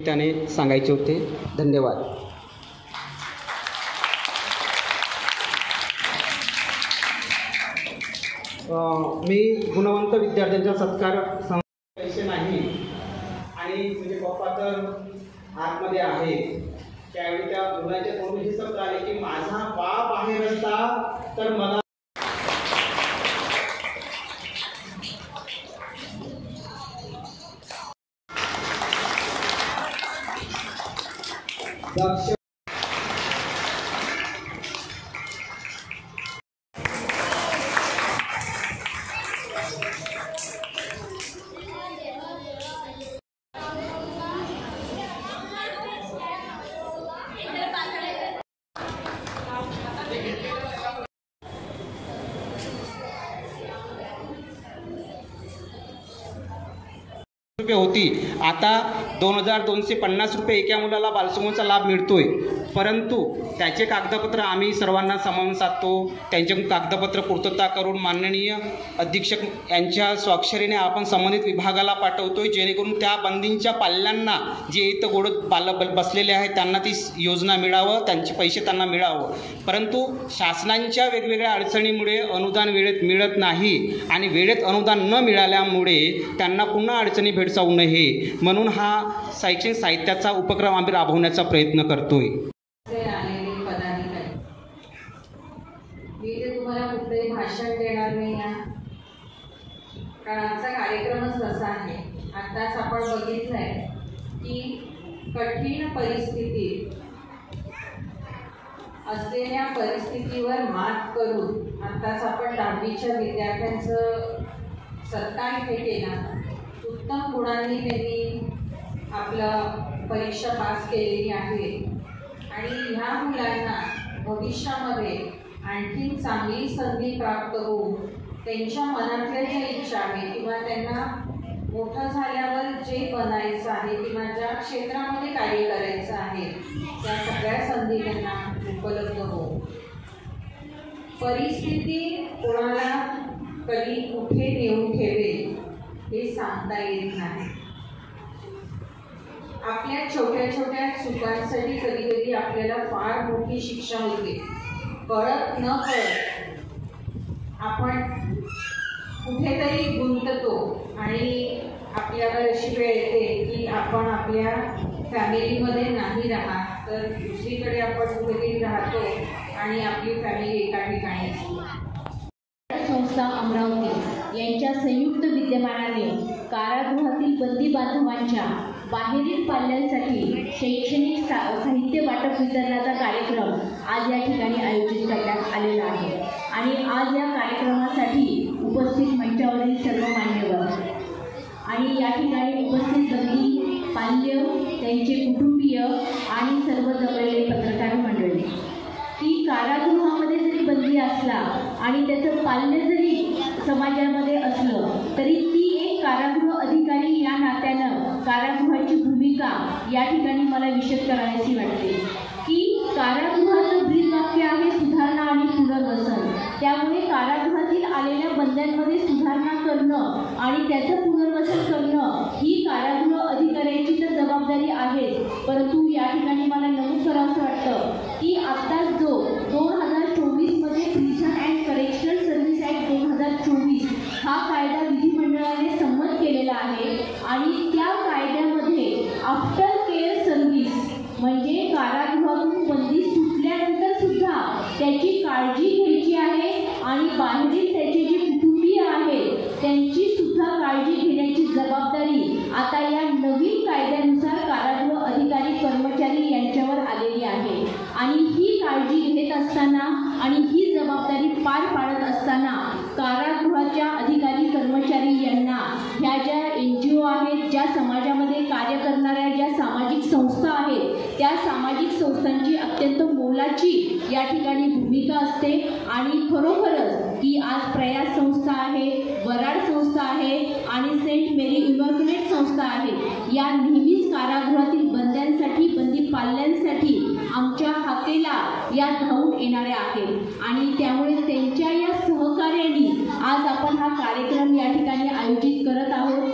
निमित्ताने सांगायचे होते. धन्यवाद. मी गुणवंत विद्यार्थ्यांचा सत्कार पैसे नाही आणि तुझे पप्पा तर आतमध्ये आहे. त्यावेळी त्या मुलाच्या तोंडून हे शब्द आले की माझा बाप बाहेर असता तर मला दक्ष रुपये होती, आता 2250 रुपये एका मुलाला बालसमूहाचा लाभ मिळतोय. परंतु त्याचे कागदपत्र आम्ही सर्वांना समजून साधतो. त्यांचे कागदपत्र पूर्तता करून माननीय अधीक्षक यांच्या स्वाक्षरीने आपण संबंधित विभागाला पाठवतोय, जेणेकरून त्या बंदींच्या पाल्यांना जे इथं गोड बसलेले आहेत त्यांना ती योजना मिळावं, त्यांचे पैसे त्यांना मिळावं. परंतु शासनांच्या वेगवेगळ्या अडचणीमुळे अनुदान वेळेत मिळत नाही आणि वेळेत अनुदान न मिळाल्यामुळे त्यांना पुन्हा अडचणी भेडसावू नये म्हणून हा शैक्षणिक साहित्याचा उपक्रम आम्ही राबवण्याचा प्रयत्न करतोय. मी ते तुम्हाला कुठलंही भाषण देणार नाही कारण आमचा कार्यक्रमच तसा आहे. आताच आपण बघितलंय की कठीण परिस्थितीत असलेल्या परिस्थितीवर मात करून आताच आपण 10वीच्या विद्यार्थ्यांचं सत्कार हे केला. उत्तम गुणांनी त्यांनी आपलं परीक्षा पास केलेली आहे आणि ह्या मुलांना भविष्यामध्ये आणखी चांगली संधी प्राप्त होऊन त्यांच्या मनातल्या ज्या इच्छा आहे किंवा त्यांना मोठं झाल्यावर जे बनायचं आहे किंवा ज्या क्षेत्रामध्ये कार्य करायचं आहे त्या सगळ्या संधी त्यांना उपलब्ध हो. परिस्थिती कोणाला कधी कुठे नेऊन ठेवेल हे सांगता येत नाही. आपल्या छोट्या छोट्या चुकांसाठी कधी कधी आपल्याला फार मोठी शिक्षा होते. कळत न कळत आपण कुठेतरी गुंततो आणि आपल्यावर अशी वेळ येते की आपण आपल्या फॅमिलीमध्ये नाही राहत तर दुसरीकडे आपण कुठेतरी राहतो आणि आपली फॅमिली एका ठिकाणी असते. संस्था अमरावती यांच्या संयुक्त विद्यमानाने कारागृहातील बंदी बांधवांच्या बाहेरील पाल्यांसाठी शैक्षणिक साहित्य वाटप वितरणाचा कार्यक्रम आज या ठिकाणी आयोजित करण्यात आलेला आहे. आणि आज या कार्यक्रमासाठी उपस्थित मंचावरील सर्व मान्यवर आणि या ठिकाणी उपस्थित बंदी पाल्य, त्यांचे कुटुंबीय आणि सर्व जमलेले पत्रकार मंडळी, की कारागृहामध्ये जरी बंदी असला आणि त्याचं पाल्य जरी समाजामध्ये असलं तरी ती एक कारागृह अधिकारी या नात्यानं कारागृहाची भूमिका या ठिकाणी मला विशद करायची वाटते. की कारागृहाचं ब्रीदवाक्य आहे सुधारणा आणि पुनर्वसन. त्यामुळे कारागृहातील आलेल्या बंद्यांमध्ये सुधारणा करणं आणि त्याचं पुनर्वसन करणं ही कारागृह अधिकाऱ्याची तर जबाबदारी आहे. परंतु या ठिकाणी मला नमूद करावंसं वाटतं की आत्ताच जो 2024 मध्ये prison and correctional service act 2024 हा कायदा विधिमंडळाने संमत केलेला आहे आणि त्या कायद्यामध्ये आफ्टर केअर सर्व्हिस म्हणजे कारागृहातून बंदी सुटल्यानंतर सुद्धा त्याची काळजी घ्यायची आहे आणि बाहेरील त्याचे जे कुटुंबीय आहेत त्यांची सुद्धा काळजी घेण्याची जबाबदारी आता या नवीन कायद्यानुसार कारागृह अधिकारी कर्मचारी यांच्यावर आलेली आहे. आणि ही काळजी घेत असताना आणि ही जबाबदारी पार पाडत असताना कारागृहाच्या अधिकारी कर्मचारी यांना ह्या ज्या NGO आहेत, ज्या समाजामध्ये कार्य करणाऱ्या ज्या सामाजिक संस्था आहेत त्या सामाजिक संस्थांची अत्यंत मोलाची या ठिकाणी भूमिका असते. आणि खरोखरच की आज प्रयास संस्था आहे, वराड संस्था आहे आणि सेंट मेरी इमॅक्युलेट संस्था आहे, या नेहमीच कारागृहातील बंद्यांसाठी, बंदी पाल्यांसाठी आमच्या हाकेला या धावून येणाऱ्या आहेत. आणि त्यामुळे त्यांच्या या सहकार्याने आज आपण हा कार्यक्रम या ठिकाणी आयोजित करत आहोत.